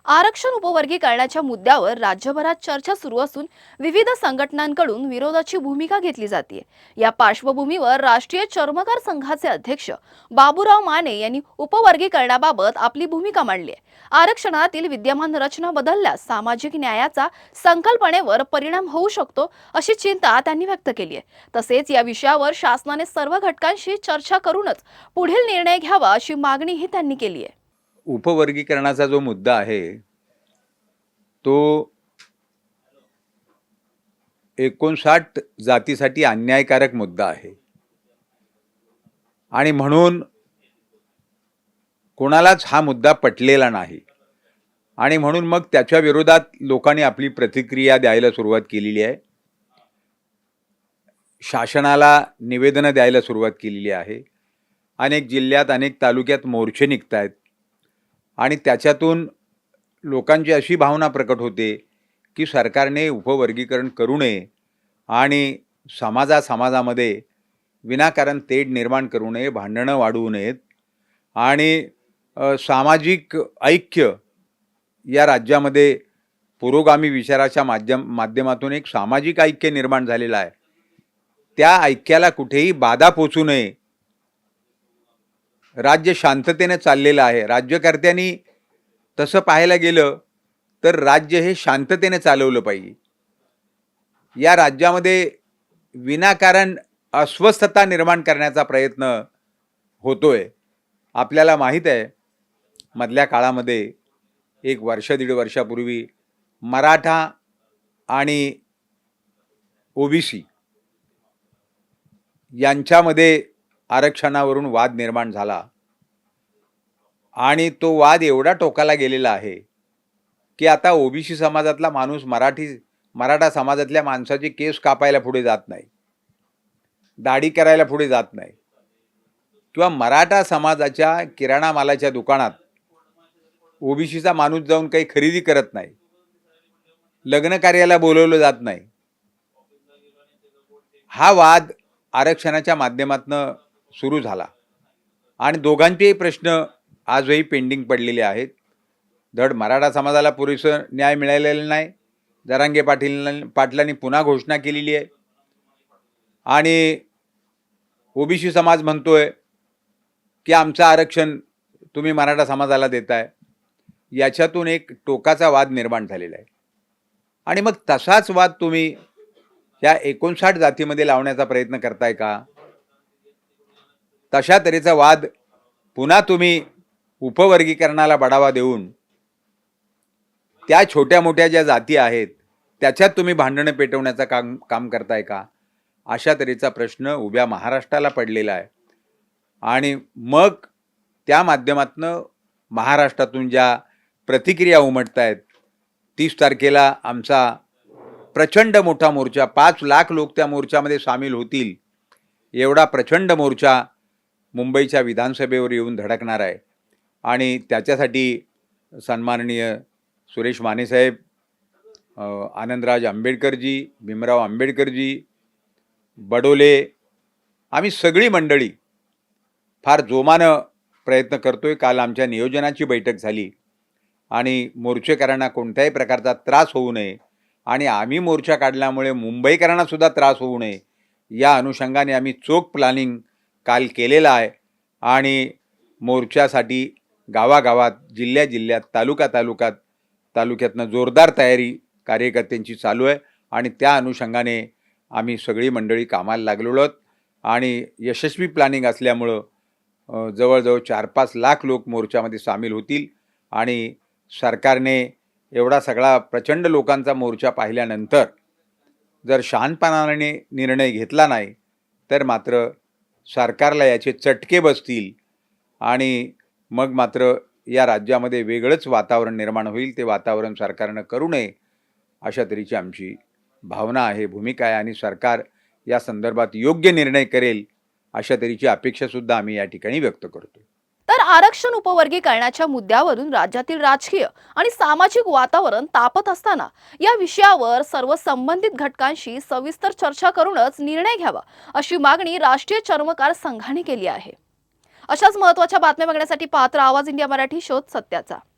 आरक्षण उपवर्गीकरणाच्या मुद्द्यावर राज्यभरात चर्चा सुरू असून विविध संघटनांकडून विरोधाची भूमिका घेतली जाते। या पार्श्वभूमीवर राष्ट्रीय चर्मकार संघाचे अध्यक्ष बाबूराव माने यांनी उपवर्गीकरणाबाबत आपली भूमिका मांडली आहे। आरक्षणातील विद्यमान रचना बदलल्यास सामाजिक न्यायाचा संकल्पनेवर परिणाम होऊ शकतो अशी चिंता त्यांनी व्यक्त केली आहे। तसेच या विषयावर शासनाने सर्व घटकांशी चर्चा करूनच पुढील निर्णय घ्यावा अशी मागणीही त्यांनी केली आहे। उपवर्गीकरणाचा जो मुद्दा आहे तो 59 जातीसाठी अन्यायकारक मुद्दा आहे आणि म्हणून कोणालाच हा मुद्दा पटलेला नाही आणि म्हणून मग त्याच्या विरोधात लोकांनी आपली प्रतिक्रिया द्यायला सुरुवात केलेली आहे। शासनाला निवेदनं द्यायला सुरुवात केलेली आहे। अनेक जिल्ह्यात अनेक तालुक्यात मोर्चे निघतायत आणि त्याच्यातून लोकांची अशी भावना प्रकट होते की सरकारने उपवर्गीकरण करू नये आणि समाजामध्ये विनाकारण तेढ निर्माण करू नये, भांडणं वाढवू नयेत आणि सामाजिक ऐक्य या राज्यामध्ये पुरोगामी विचाराच्या माध्यमातून एक सामाजिक ऐक्य निर्माण झालेलं आहे। त्या ऐक्याला कुठेही बाधा पोचू नये। राज्य शांततेने चाललेलं आहे। राज्यकर्त्यांनी तसं पाहायला गेलं तर राज्य हे शांततेने चालवलं पाहिजे। या राज्यामध्ये विनाकारण अस्वस्थता निर्माण करण्याचा प्रयत्न होतोय। आपल्याला माहीत आहे मधल्या काळामध्ये एक वर्ष दीड वर्षापूर्वी मराठा आणि ओबीसी यांच्यामध्ये आरक्षणावरून वाद निर्माण झाला आणि तो वाद एवढा टोकाला गेलेला आहे की आता ओबीसी समाजातला माणूस मराठा समाजातल्या माणसाची केस कापायला पुढे जात नाही, दाढी करायला पुढे जात नाही किंवा मराठा समाजाच्या किराणा मालाच्या दुकानात ओबीसीचा माणूस जाऊन काही खरेदी करत नाही, लग्न कार्याला बोलवलं जात नाही। हा वाद आरक्षणाच्या माध्यमातून सुरू झाला आणि दोघांचेही प्रश्न आजही पेंडिंग पडलेले आहेत। धड मराठा समाजाला पुरेसं न्याय मिळालेला नाही। जरांगे पाटलांनी पुन्हा घोषणा केलेली आहे आणि ओबीसी समाज म्हणतोय की आमचं आरक्षण तुम्ही मराठा समाजाला देताय। याच्यातून एक टोकाचा वाद निर्माण झालेला आहे आणि मग तसाच वाद तुम्ही या 59 जातीमध्ये लावण्याचा प्रयत्न करताय का? तशा तऱ्हेचा वाद पुन्हा तुम्ही उपवर्गीकरणाला बढावा देऊन त्या छोट्या मोठ्या ज्या जाती आहेत त्याच्यात तुम्ही भांडणं पेटवण्याचा काम करताय का? अशा तऱ्हेचा प्रश्न उभ्या महाराष्ट्राला पडलेला आहे आणि मग त्या माध्यमातून महाराष्ट्रातून ज्या प्रतिक्रिया उमटतायत 30 तारखेला आमचा प्रचंड मोठा मोर्चा, 5 लाख लोक त्या मोर्चामध्ये सामील होतील एवढा प्रचंड मोर्चा मुंबईच्या विधानसभेवर येऊन धडकणार आहे आणि त्याच्यासाठी सन्माननीय सुरेश मानेसाहेब, आनंदराज आंबेडकरजी, भीमराव आंबेडकरजी, बडोले, आम्ही सगळी मंडळी फार जोमानं प्रयत्न करतोय। काल आमच्या नियोजनाची बैठक झाली आणि मोर्चेकरांना कोणत्याही प्रकारचा त्रास होऊ नये आणि आम्ही मोर्चा काढल्यामुळे मुंबईकरांना सुद्धा त्रास होऊ नये या अनुषंगाने आम्ही चोख प्लॅनिंग काल केलेलं आहे आणि मोर्चासाठी गावागावात, जिल्ह्यात, तालुक्यातनं जोरदार तयारी कार्यकर्त्यांची चालू आहे आणि त्या अनुषंगाने आम्ही सगळी मंडळी कामाला लागलेलो आहोत आणि यशस्वी प्लॅनिंग असल्यामुळं जवळजवळ 4-5 लाख लोक मोर्चामध्ये सामील होतील आणि सरकारने एवढा सगळा प्रचंड लोकांचा मोर्चा पाहिल्यानंतर जर शहाणपणाने निर्णय घेतला नाही तर मात्र सरकारला याचे चटके बसतील आणि मग मात्र या राज्यामध्ये वेगळंच वातावरण निर्माण होईल। ते वातावरण सरकारनं करू नये अशा तऱ्हेची आमची भावना आहे, भूमिका आहे आणि सरकार या संदर्भात योग्य निर्णय करेल अशा तऱ्हेची अपेक्षासुद्धा आम्ही या ठिकाणी व्यक्त करतो। तर आरक्षण उपवर्गीकरणाच्या मुद्द्यावरून राज्यातील राजकीय आणि सामाजिक वातावरण तापत असताना या विषयावर सर्व संबंधित घटकांशी सविस्तर चर्चा करूनच निर्णय घ्यावा अशी मागणी राष्ट्रीय चर्मकार संघाने केली आहे। अशाच महत्त्वाच्या बातम्या बघण्यासाठी पाहत रहा आवाज इंडिया मराठी, शोध सत्याचा।